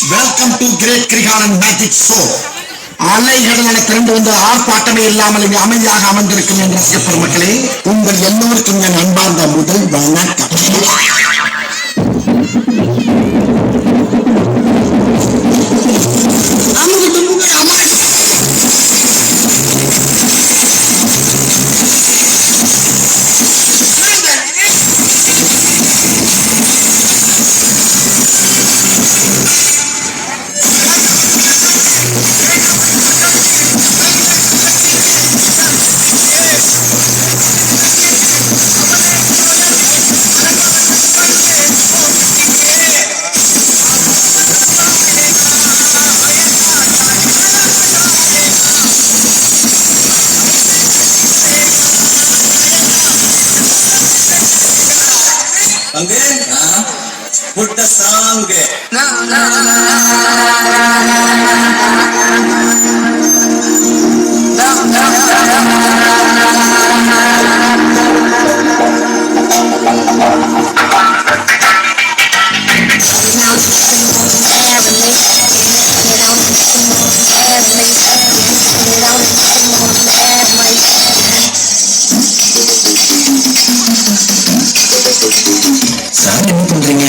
Welcome to great Kirikalan magic show. அலைகடலான திரண்டு வந்து ஆர்ப்பாட்டமே இல்லாமல் இங்கு அமைதியாக அமர்ந்திருக்கும் என் ரசிக பெருமக்களே, உங்கள் எல்லோருக்கும் என் அன்பார்ந்த முதல் வணக்கம். Put the song. சார் என்ன பண்றீங்க?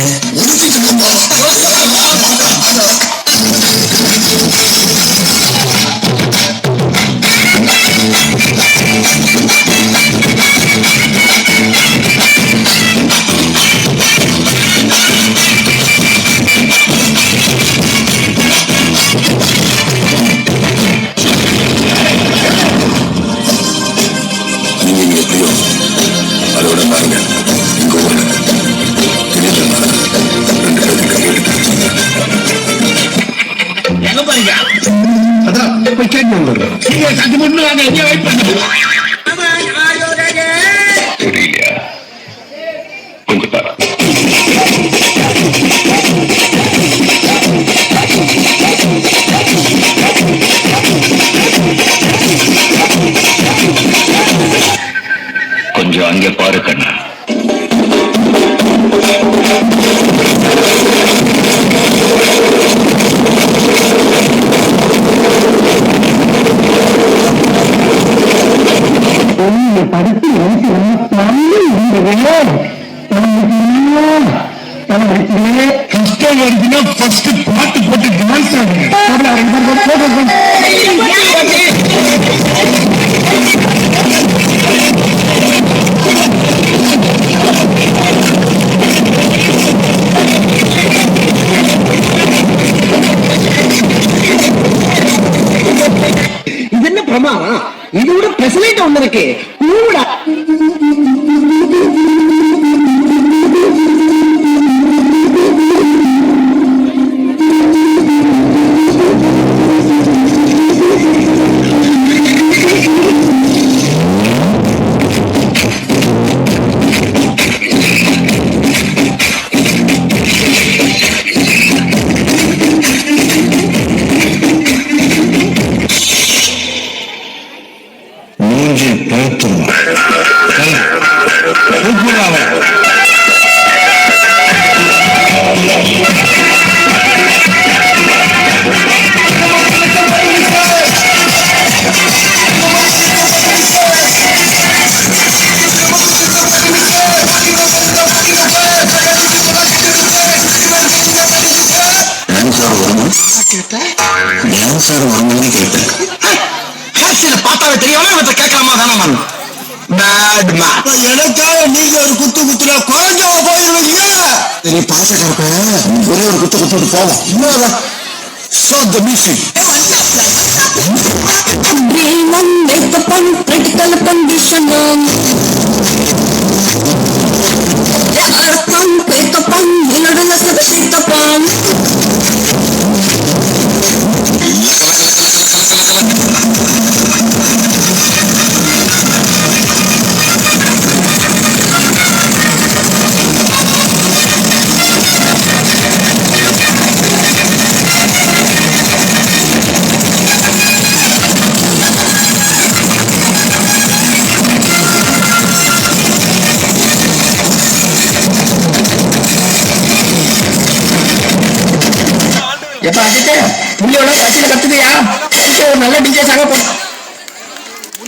நீங்க எப்படியோ அதோட பாருங்க, இங்க ஒண்ணு எங்க போறீங்க? அதான் போய் கேட்டு வந்துடுறோம். சத்து முன்னு வாங்க, எங்க வெயிட் பண்ணுங்க. தெரியலையா? கொஞ்சம் பாரு. கொஞ்சம் அங்கே பாரு கண்ணா. படித்து பாட்டு போட்டு டான்ஸ் இது என்ன பிரமாதம்? இதோட பெசலைட் ஒண்ணு இருக்கு. சார் வாங்கன்னு கேட்டேன். பார்த்தாவே தெரியாம இவற்றை கேட்கலாமா தானே? எனக்காக நீங்க ஒரு குத்து குத்துனா குறைஞ்சவ போயிருவீங்க. சரி பாசக்காரப்ப ஒரே ஒரு குத்து குத்துட்டு போவோம். இன்னொரு the music. Make upon critical condition. Wake upon, sit upon. எப்ப அஜித்தே புள்ளியோட பச்சில கத்துக்கையா ஒரு நல்ல டிஜே சாங்க போ